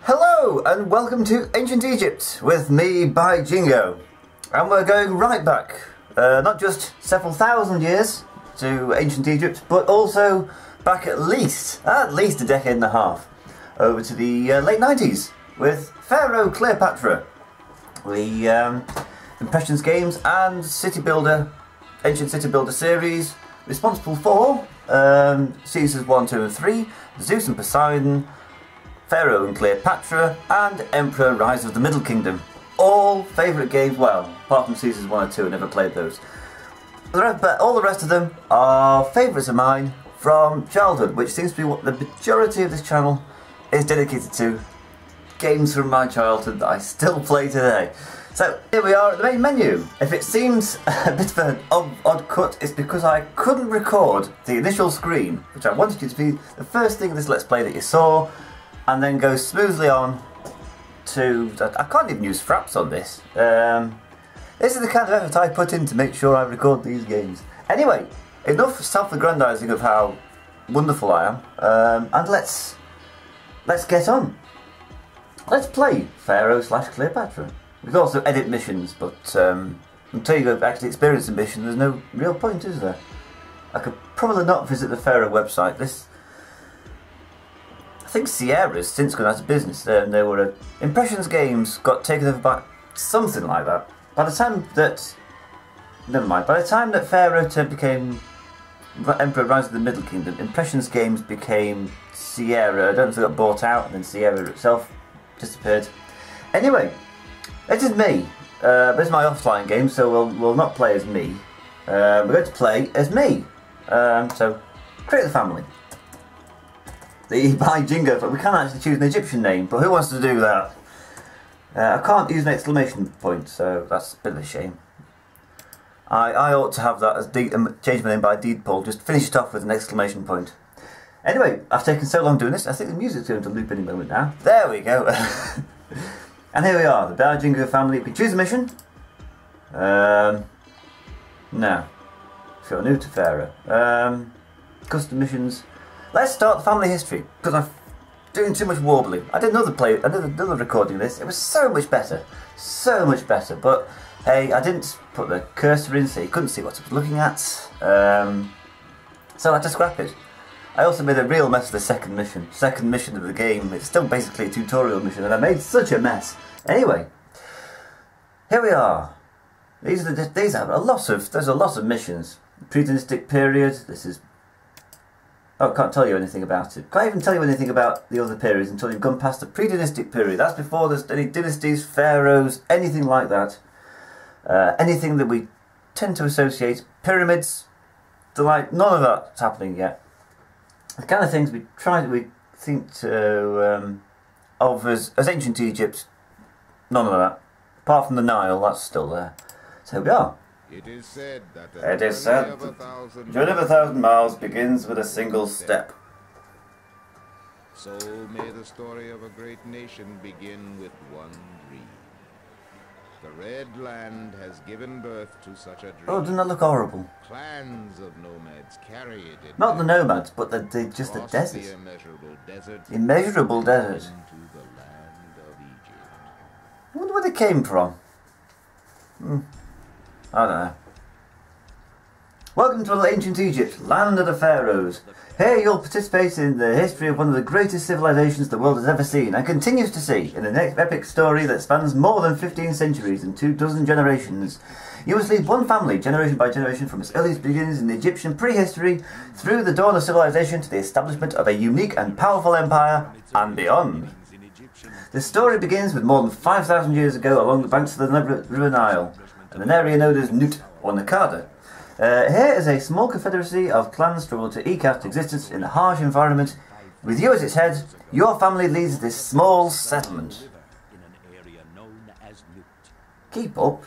Hello and welcome to Ancient Egypt with me by Jingo, and we're going right back, not just several thousand years to Ancient Egypt, but also back at least a decade and a half over to the late 90s with Pharaoh Cleopatra, the Impressions games and City Builder, Ancient City Builder series, responsible for Seasons 1, 2 and 3, Zeus and Poseidon, Pharaoh and Cleopatra, and Emperor Rise of the Middle Kingdom. All favourite games, well, apart from Seasons 1 and 2, I never played those. But all the rest of them are favourites of mine from childhood, which seems to be what the majority of this channel is dedicated to. Games from my childhood that I still play today. So here we are at the main menu. If it seems a bit of an odd cut, it's because I couldn't record the initial screen, which I wanted you to be the first thing in this Let's Play that you saw, and then go smoothly on to... I can't even use fraps on this. This is the kind of effort I put in to make sure I record these games. Anyway, enough self-aggrandising of how wonderful I am, and let's get on. Let's play Pharaoh / Cleopatra. We can also edit missions, but until you actually experience the mission, there's no real point, is there? I could probably not visit the Pharaoh website. I think Sierra's since gone out of business. They were Impressions games got taken over by something like that. By the time that, never mind. By the time that Pharaoh became Emperor Rise of the Middle Kingdom, Impressions games became Sierra. I don't know if they got bought out, and then Sierra itself disappeared. Anyway, it is me. This is my offline game, so we'll not play as me. We're going to play as me. So create the family. By Jingo, but we can actually choose an Egyptian name, but who wants to do that? I can't use an exclamation point, so that's a bit of a shame. I ought to have that as change my name by deed poll, just finish it off with an exclamation point. Anyway, I've taken so long doing this, I think the music's going to loop any moment now. There we go. And here we are, the By Jingo family. We can choose a mission. No. If you're new to Pharaoh. Custom missions. Let's start the family history, because I'm doing too much warbling. I did another recording of this. It was so much better, but hey, I didn't put the cursor in so you couldn't see what I was looking at, so I had to scrap it. I also made a real mess of the second mission of the game. It's still basically a tutorial mission, and I made such a mess. Anyway, here we are. There's a lot of missions. Pre-dynastic period. This is... Oh, I can't tell you anything about it. Can't even tell you anything about the other periods until you've gone past the pre-dynastic period. That's before there's any dynasties, pharaohs, anything like that. Anything that we tend to associate. Pyramids, none of that's happening yet. The kind of things we think to of as ancient Egypt, none of that. Apart from the Nile, that's still there. So here we are. It is said that the journey of 1,000 miles begins with a single step. So may the story of a great nation begin with one dream. The Red Land has given birth to such a dream. Oh, doesn't that look horrible? Clans of nomads carry it in. Not the nomads, but just the desert. The immeasurable desert. Into the land of Egypt. I wonder where they came from. I don't know. Welcome to Ancient Egypt, land of the pharaohs. Here you'll participate in the history of one of the greatest civilizations the world has ever seen, and continues to see, in the next epic story that spans more than 15 centuries and 24 generations. You must lead one family, generation by generation, from its earliest beginnings in the Egyptian prehistory, through the dawn of civilization to the establishment of a unique and powerful empire, and beyond. The story begins with more than 5,000 years ago along the banks of the River Nile, in an area known as Nubt or Nakada. Here is a small confederacy of clans struggle to eke out existence in a harsh environment. With you as its head, your family leads this small settlement. Keep up.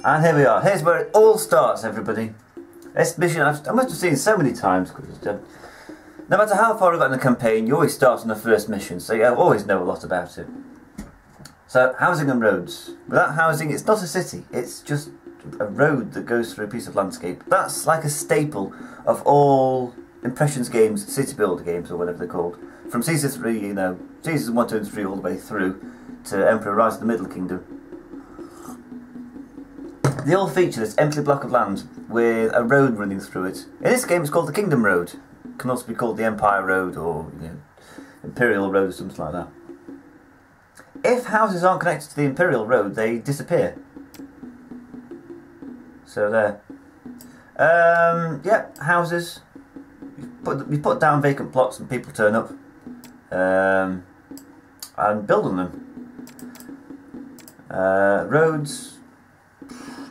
And here we are. Here's where it all starts, everybody. This mission I must have seen so many times, because no matter how far I got in the campaign, you always start on the first mission, so you always know a lot about it. So, housing and roads. Without housing, it's not a city, it's just a road that goes through a piece of landscape. That's like a staple of all Impressions games, city builder games, or whatever they're called. From Caesar 3, you know, Caesars 1, 2 and 3 all the way through to Emperor Rise of the Middle Kingdom. They all feature this empty block of land with a road running through it. In this game it's called the Kingdom Road. It can also be called the Empire Road or, you know, Imperial Road or something like that. If houses aren't connected to the Imperial Road, they disappear. So there. Yeah, houses. You put down vacant plots and people turn up and build on them. Roads,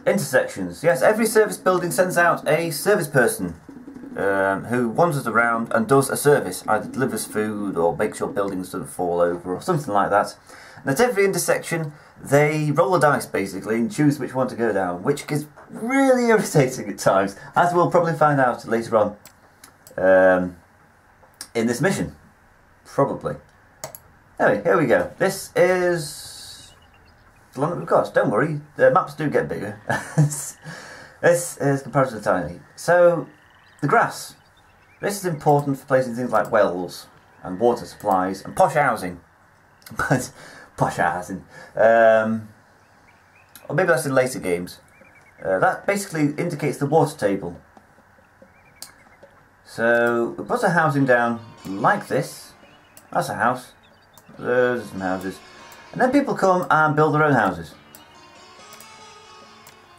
intersections. Yes, every service building sends out a service person who wanders around and does a service, either delivers food or makes sure buildings don't fall over or something like that. And at every intersection they roll a dice basically and choose which one to go down, which gets really irritating at times, as we'll probably find out later on in this mission. Probably. Anyway, here we go. This is the one that we've got. Don't worry, the maps do get bigger. This is comparatively tiny. So, the grass. This is important for placing things like wells and water supplies and posh housing. But posh housing. Or maybe that's in later games. That basically indicates the water table. So we put our housing down like this. That's a house. There's some houses. And then people come and build their own houses.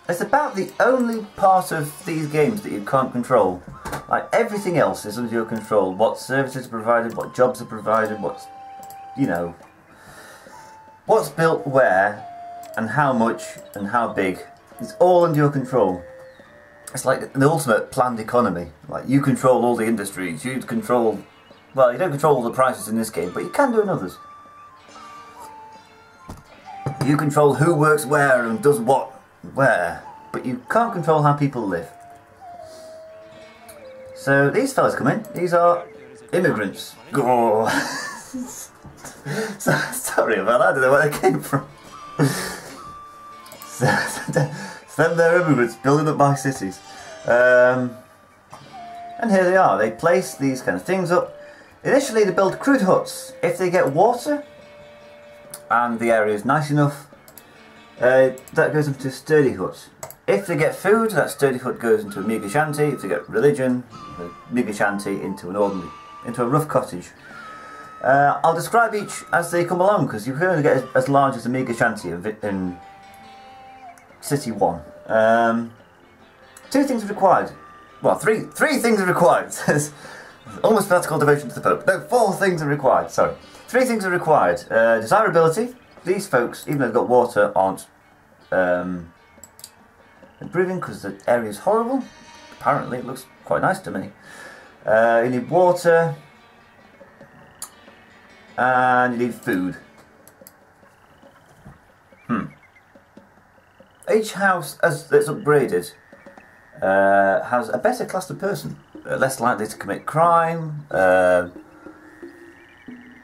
It's about the only part of these games that you can't control. Like everything else is under your control. What services are provided, what jobs are provided, what's, you know, what's built where and how much and how big. It's all under your control. It's like the ultimate planned economy. Like you control all the industries, you control, well, you don't control all the prices in this game, but you can do in others. You control who works where and does what where, but you can't control how people live. So these fellas come in, these are immigrants. Oh. Sorry about that, I don't know where they came from. So they're immigrants building up my cities. And here they are, they place these kind of things up. Initially they build crude huts. If they get water and the area is nice enough, that goes into a sturdy hut. If they get food, that sturdy hut goes into a meagre shanty. If they get religion, a meagre shanty into a rough cottage. I'll describe each as they come along because you can only get as large as a meagre shanty in City 1. 2 things are required. Well, three things are required. Almost fanatical devotion to the Pope. No, 4 things are required. Sorry. 3 things are required. Desirability. These folks, even though they've got water, aren't improving because the area is horrible. Apparently, it looks quite nice to me. You need water. And you need food. Each house that's upgraded has a better class of person, less likely to commit crime,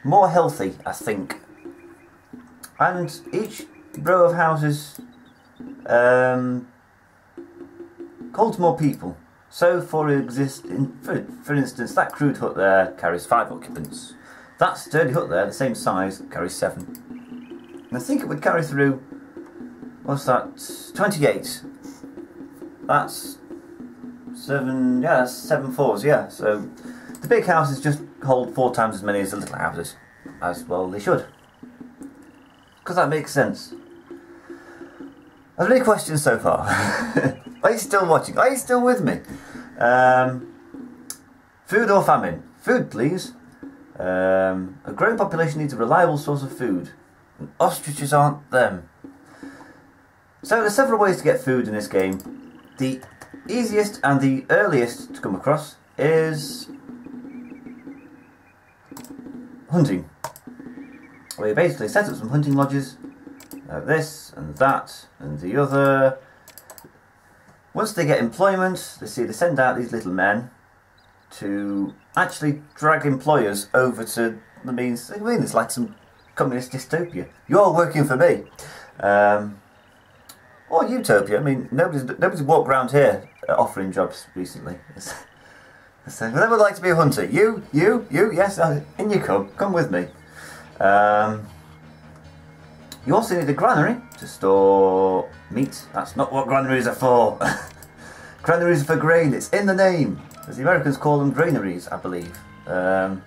more healthy, I think. And each row of houses holds more people. So, for instance, that crude hut there carries 5 occupants. That sturdy hut there, the same size, carries 7. And I think it would carry through, what's that, 28. That's 7, yeah, that's 7 fours, yeah. So the big houses just hold 4 times as many as the little houses. As well they should. Because that makes sense. Are there any questions so far? Are you still watching? Are you still with me? Food or famine? Food, please. A growing population needs a reliable source of food. And ostriches aren't them. So there's several ways to get food in this game. The easiest and the earliest to come across is hunting. Where you basically set up some hunting lodges, this and that and the other. Once they get employment, they send out these little men to actually drag employers over to the means. I mean, it's like some communist dystopia. You're working for me. Or utopia. I mean, nobody's walked around here offering jobs recently. So, who would like to be a hunter? You, yes, in you come. Come with me. You also need a granary to store meat. That's not what granaries are for. Granaries are for grain. It's in the name. As the Americans call them, granaries, I believe. Or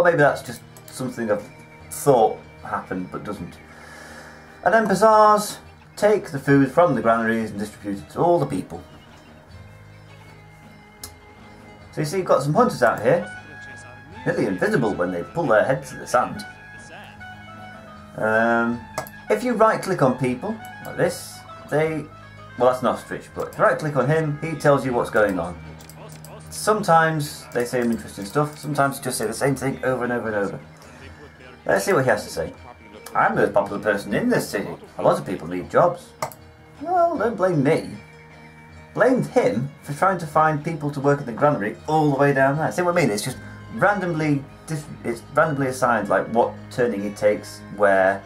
maybe that's just something I've thought happened but doesn't. And then bazaars take the food from the granaries and distribute it to all the people. So you see, you've got some hunters out here, nearly invisible when they pull their heads to the sand. If you right click on people, like this, well, that's an ostrich, but if you right click on him, he tells you what's going on. Sometimes they say interesting stuff, sometimes just say the same thing over and over and over. Let's see what he has to say. I'm the most popular person in this city. A lot of people need jobs. Well, don't blame me. Blame him for trying to find people to work in the granary all the way down there. See what I mean? It's just randomly assigned, like what turning it takes, where.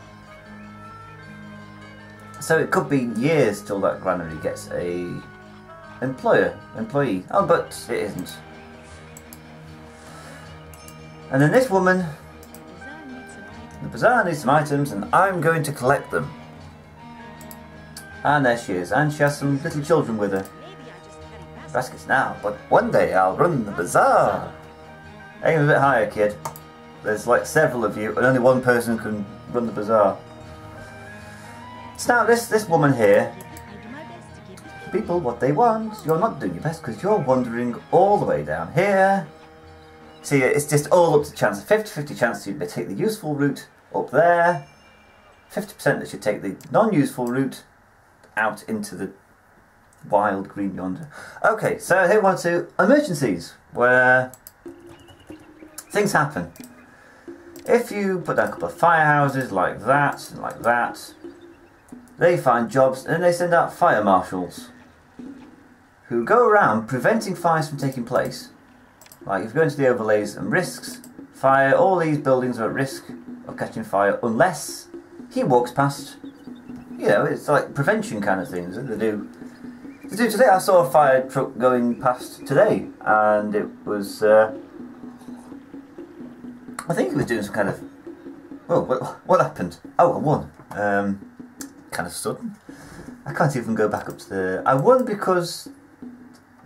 So it could be years till that granary gets a employee. Oh, but it isn't. And then this woman, the bazaar needs some items, and I'm going to collect them. And there she is, and she has some little children with her. Baskets now, but one day I'll run the bazaar. Aim a bit higher, kid. There's like several of you, and only one person can run the bazaar. So now this woman here, people what they want. You're not doing your best because you're wandering all the way down here. See, it's just all up to chance. 50-50 chance you'd take the useful route up there. 50% that you take the non-useful route out into the wild green yonder. Okay, so here we want to emergencies, where things happen. If you put down a couple of firehouses like that and like that, they find jobs and they send out fire marshals who go around preventing fires from taking place. Like if you go into the overlays and risks fire, all these buildings are at risk of catching fire unless he walks past. You know, it's like prevention kind of things that they do. Today I saw a fire truck going past today, and it was, I think it was doing some kind of, well, what happened? Oh, I won. Kind of sudden. I can't even go back up to the, I won because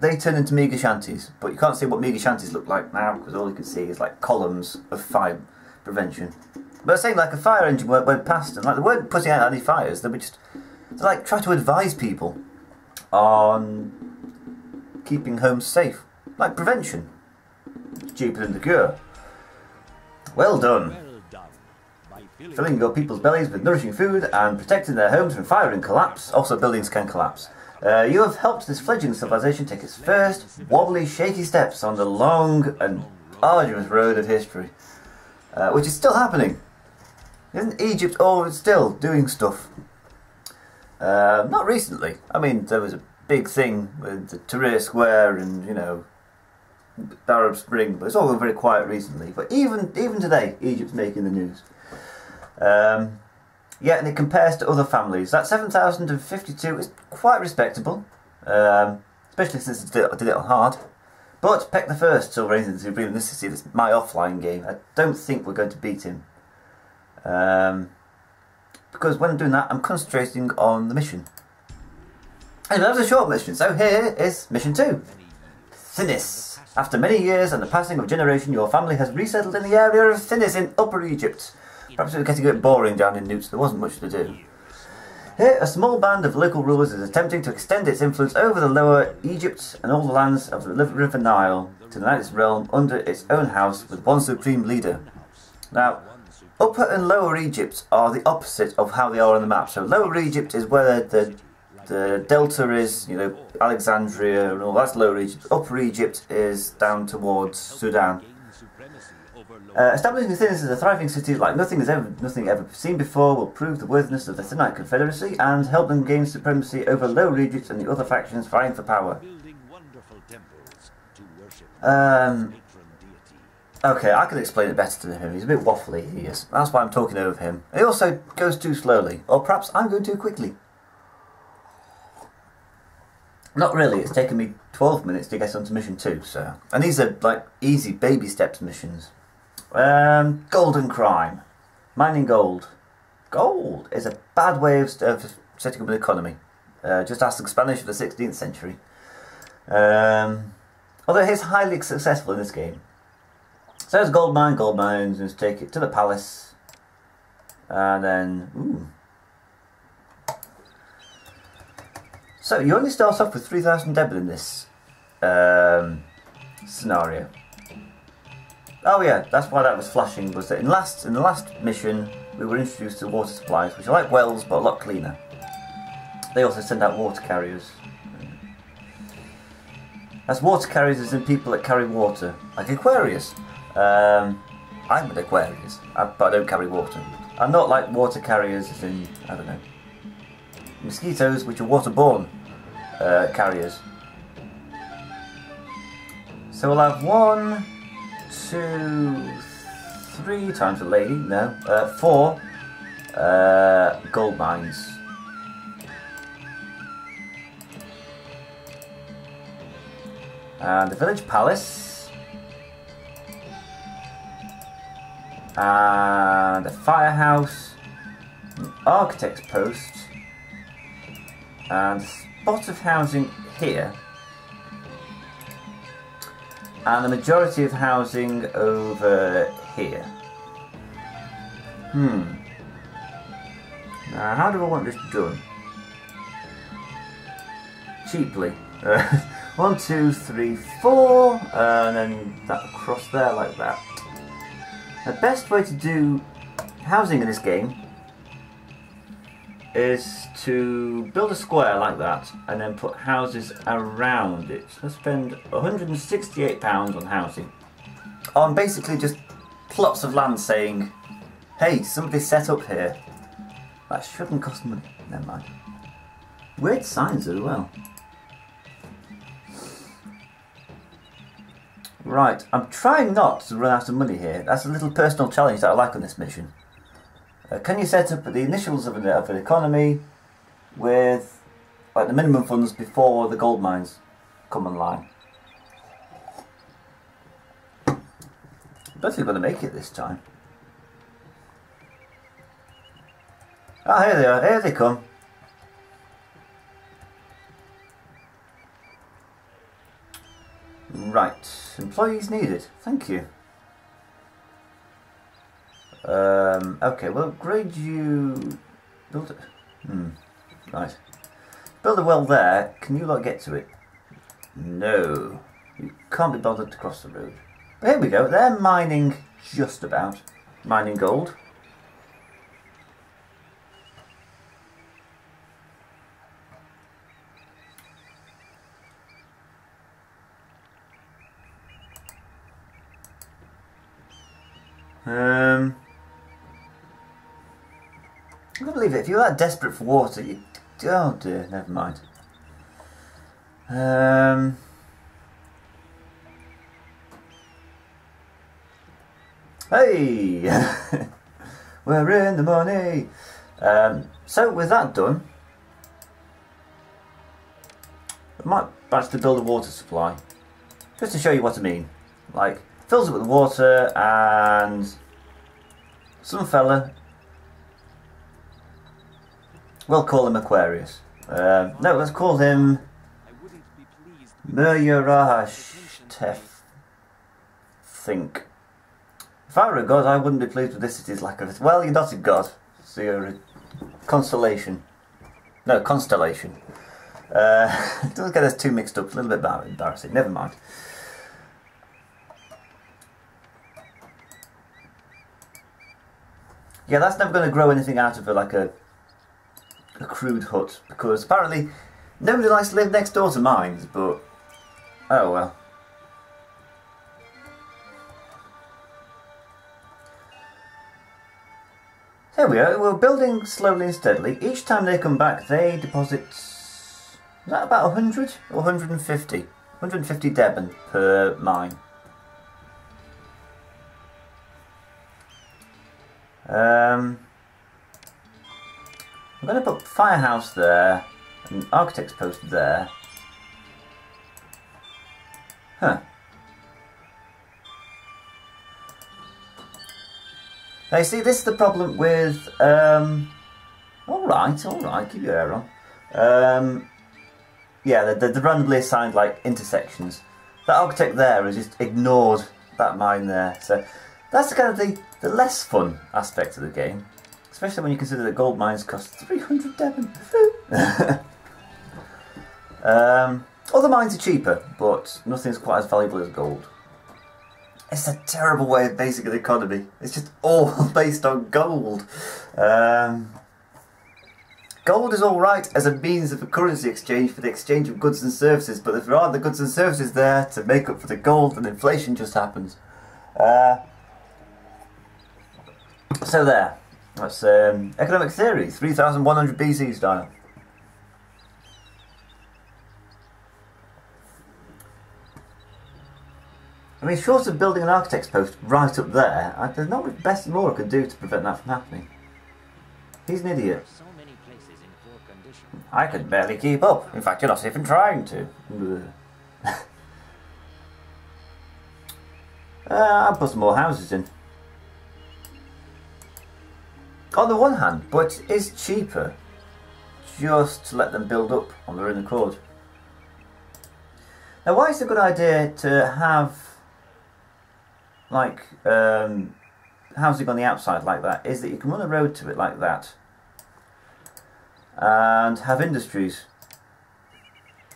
they turn into mega shanties, but you can't see what mega shanties look like now, because all you can see is like columns of fire prevention. But I was saying, like, a fire engine went past, and like they weren't putting out any fires, they were just, they like try to advise people on keeping homes safe, like prevention. Cheaper than the cure. Well done. Filling your people's bellies with nourishing food and protecting their homes from fire and collapse. Also, buildings can collapse. You have helped this fledgling civilization take its first wobbly, shaky steps on the long and arduous road of history, which is still happening. Isn't Egypt always still doing stuff? Not recently. I mean, there was a big thing with the Tahrir Square and, you know, the Arab Spring, but it's all been very quiet recently. But even today, Egypt's making the news. Yeah, and it compares to other families. That 7,052 is quite respectable, especially since it did it on hard. But Peck the First still reigns in the Supreme. This is my offline game. I don't think we're going to beat him. Because when I'm doing that, I'm concentrating on the mission. Anyway, that was a short mission, so here is mission 2. Thinis. After many years and the passing of a generation, your family has resettled in the area of Thinis in Upper Egypt. Perhaps it was getting a bit boring down in Nubt, there wasn't much to do. Here, a small band of local rulers is attempting to extend its influence over the Lower Egypt and all the lands of the River Nile to unite its realm under its own house with one supreme leader. Now, Upper and Lower Egypt are the opposite of how they are on the map. So Lower Egypt is where the delta is, you know, Alexandria and all that's Lower Egypt. Upper Egypt is down towards Sudan. Establishing Thinis as a thriving city like nothing ever seen before will prove the worthiness of the Thinite Confederacy and help them gain supremacy over Lower Egypt and the other factions vying for power. Okay, I can explain it better to him. He's a bit waffly, he is. That's why I'm talking over him. He also goes too slowly, or perhaps I'm going too quickly. Not really, it's taken me 12 minutes to get onto mission 2, so... And these are, like, easy baby steps missions. Golden crime. Mining gold. Gold is a bad way of setting up an economy. Just ask the Spanish of the 16th century. Although it is highly successful in this game. So there's gold mines, and just take it to the palace. And then... Ooh. So you only start off with 3,000 debit in this scenario. Oh yeah, that's why that was flashing, was that in the last mission we were introduced to water supplies, which are like wells but a lot cleaner. They also send out water carriers. That's water carriers as in people that carry water, like Aquarius. I'm an Aquarius, but I don't carry water. I'm not like water carriers as in, I don't know, mosquitoes, which are waterborne carriers. So we'll have 1, 2, 3 times a lady, no, 4 gold mines. And the village palace. And a firehouse. An architect's post. And a spot of housing here. And the majority of housing over here. Now, how do I want this done? Cheaply. 1, 2, 3, 4, and then that across there like that. The best way to do housing in this game is to build a square like that and then put houses around it. So let's spend £168 on housing. On basically just plots of land saying, hey, somebody set up here. That shouldn't cost money. Never mind. Weird signs as well. Right, I'm trying not to run out of money here. That's a little personal challenge that I like on this mission. Can you set up the initials of an economy with like the minimum funds before the gold mines come online? I don't think we're going to make it this time. Ah, here they are. Here they come. Right, employees needed. Thank you. Okay, well, upgrade you. Build it. Right. Build a well there. Can you lot get to it? No, you can't be bothered to cross the road. But here we go. They're mining just about. Mining gold. I can't believe it. If you're that desperate for water, you... Oh dear, never mind. Hey! We're in the money! So with that done, I might actually build a water supply. Just to show you what I mean. Like, fills it with water and some fella, we'll call him Aquarius. No, let's call him Mururashtef. Think. If I were a god, I wouldn't be pleased with this city's lack of... Well, you're not a god, so you're a constellation. No, constellation. Don't get us too mixed up, it's a little bit embarrassing, never mind. Yeah, that's never going to grow anything out of like a crude hut, because apparently nobody likes to live next door to mines, but oh well. There we are, we're building slowly and steadily. Each time they come back they deposit, is that about 100 or 150? 150 Deben per mine. I'm going to put firehouse there, an architect's post there, Huh. Now you see, this is the problem with... Alright, keep your hair on. Yeah, the randomly assigned, like, intersections. That architect there has just ignored that mine there. So that's kind of the less fun aspect of the game. Especially when you consider that gold mines cost 300 Devon. Other mines are cheaper, but nothing's quite as valuable as gold. It's a terrible way of basic the economy. It's just all based on gold. Gold is alright as a means of a currency exchange for the exchange of goods and services, but if there aren't the goods and services there to make up for the gold, then inflation just happens. So there. That's economic theory, 3100 BC style. I mean, short of building an architect's post right up there, there's not much best and more I could do to prevent that from happening. He's an idiot. So many places in poor condition. I could barely keep up. In fact, you're not even trying to. I'll put some more houses in. On the one hand, but it is cheaper just to let them build up on their own accord. Now, why is it a good idea to have like housing on the outside like that is that you can run a road to it like that and have industries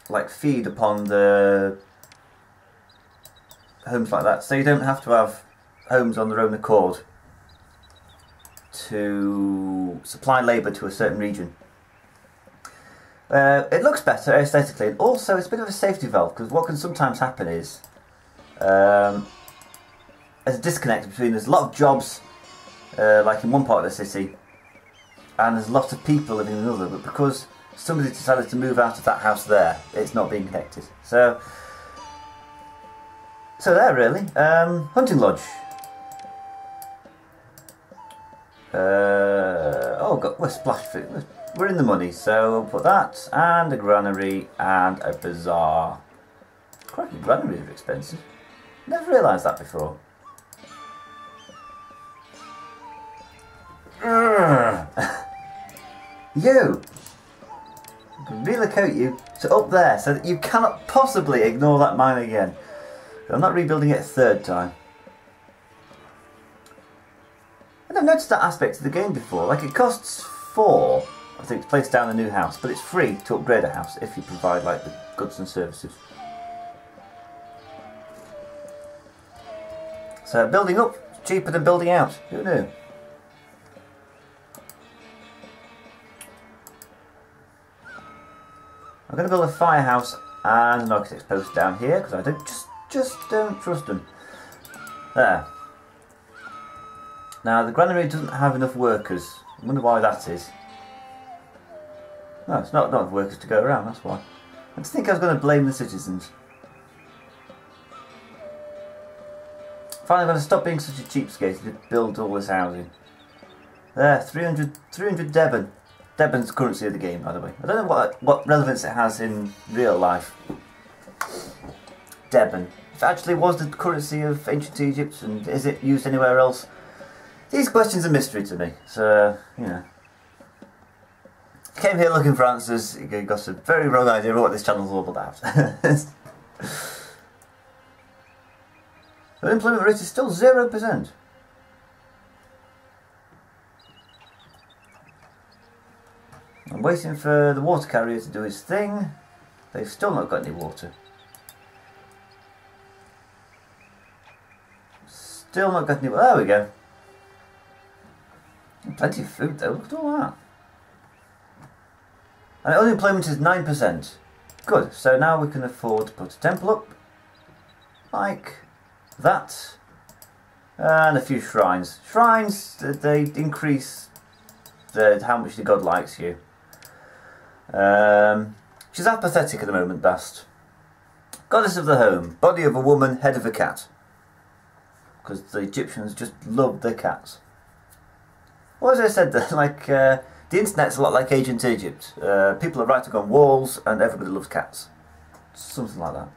like feed upon the homes like that, so you don't have to have homes on their own accord to supply labour to a certain region. It looks better aesthetically, and also it's a bit of a safety valve, because what can sometimes happen is there's a disconnect between, there's a lot of jobs like in one part of the city and there's lots of people living in another, but because somebody decided to move out of that house there, it's not being connected. So there really. Hunting lodge. Oh god, we're splashed. We're in the money, so we'll put that, and a granary, and a bazaar. Crikey, granaries are expensive. Never realised that before. You! I can relocate you to up there so that you cannot possibly ignore that mine again. I'm not rebuilding it a third time. And I've noticed that aspect of the game before. Like, it costs 4, I think, to place down a new house, but it's free to upgrade a house if you provide like the goods and services. So building up is cheaper than building out. Who knew? I'm going to build a firehouse and an architect's post down here because I don't just don't trust them. There. Now the granary doesn't have enough workers. I wonder why that is. No, it's not enough workers to go around, that's why. I just think I was going to blame the citizens. Finally, I'm going to stop being such a cheapskate to build all this housing. There, 300 Devon. Devon's currency of the game, by the way. I don't know what relevance it has in real life. Devon. If it actually was the currency of ancient Egypt, and is it used anywhere else? These questions are mystery to me, so, you know. Came here looking for answers, you got a very wrong idea of what this channel's all about. The unemployment rate is still 0%. I'm waiting for the water carrier to do his thing. They've still not got any water. Still not got any water. There we go. Plenty of food though, look at all that. And unemployment is 9%. Good, so now we can afford to put a temple up. Like that. And a few shrines. Shrines, they increase how much the god likes you. She's apathetic at the moment, best. Goddess of the home, body of a woman, head of a cat. Because the Egyptians just loved their cats. Well, as I said, like the internet's a lot like ancient Egypt. People are writing on walls, and everybody loves cats. Something like that.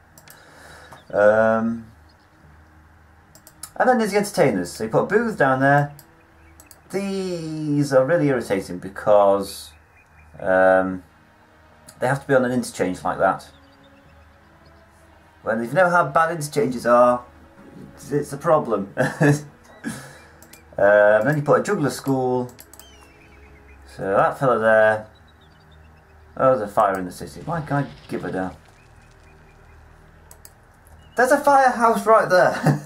And then there's the entertainers. So you put a booth down there. These are really irritating because they have to be on an interchange like that. When if you know how bad interchanges are, it's a problem. Then you put a juggler school. So that fella there. Oh, there's a fire in the city. Why can't I give a damn? There's a firehouse right there.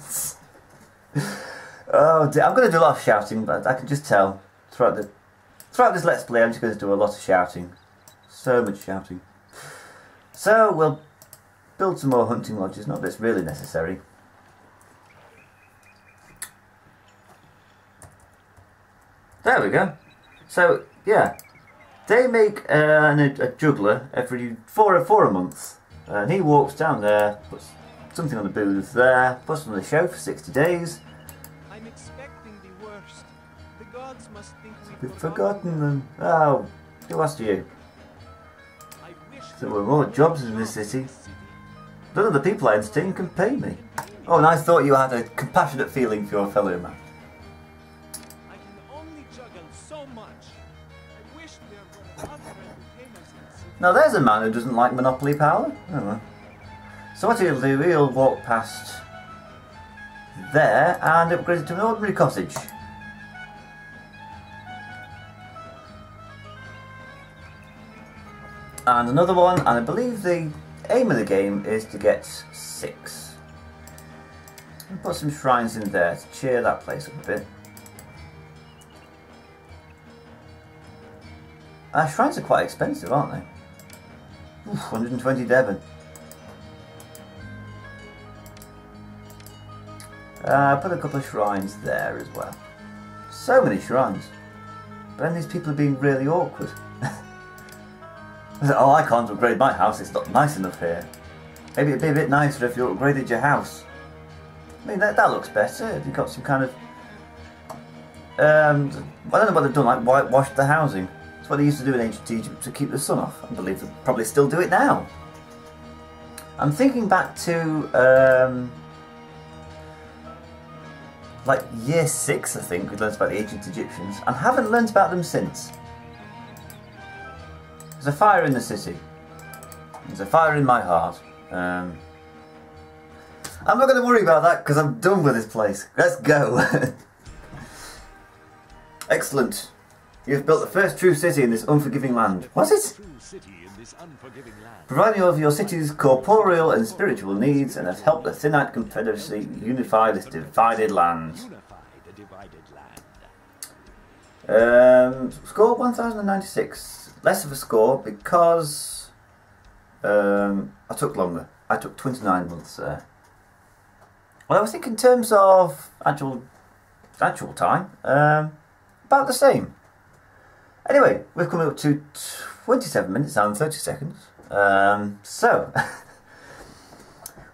Oh dear. I'm going to do a lot of shouting, but I can just tell throughout this Let's Play I'm just going to do a lot of shouting. So much shouting. So we'll build some more hunting lodges. Not that it's really necessary. There we go. So yeah, they make a juggler every four a month, and he walks down there, puts something on the booth there, puts on the show for 60 days. I'm expecting the worst. The gods must think We've forgotten them. Oh, who asked you? I wish There were more jobs in this city. None of the people I entertain can pay me. Oh, and I thought you had a compassionate feeling for your fellow man. I can only juggle so much. I wish there were other entertainers in the city. Now there's a man who doesn't like monopoly power. Oh well. So what he'll do, he'll walk past there and upgrade it to an ordinary cottage. And another one, and I believe the aim of the game is to get 6. And put some shrines in there to cheer that place up a bit. Shrines are quite expensive, aren't they? Oof, 120 Devon. Put a couple of shrines there as well. So many shrines. But then these people are being really awkward. Oh, I can't upgrade my house, it's not nice enough here. Maybe it'd be a bit nicer if you upgraded your house. I mean, that looks better. You've got some kind of... I don't know what they've done, like whitewashed the housing. That's what they used to do in ancient Egypt to keep the sun off. I believe they probably still do it now. I'm thinking back to... like year 6, I think, we learnt about the ancient Egyptians, and haven't learnt about them since. There's a fire in the city. There's a fire in my heart. I'm not going to worry about that because I'm done with this place. Let's go. Excellent. You've built the first true city in this unforgiving land. Was it? Providing all of your city's corporeal and spiritual needs and have helped the Thinite Confederacy unify this divided land. Score 1096. Less of a score because I took longer. I took 29 months there. Well, I was thinking in terms of actual time, about the same. Anyway, we've come up to 27 minutes and 30 seconds. So,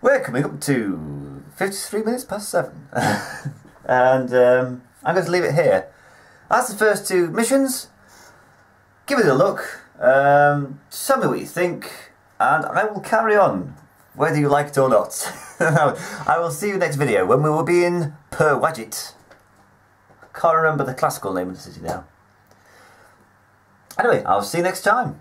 we're coming up to 53 minutes past 7. And I'm going to leave it here. That's the first 2 missions. Give it a look. Tell me what you think. And I will carry on, whether you like it or not. I will see you next video when we will be in Perwadget. I can't remember the classical name of the city now. Anyway, I'll see you next time.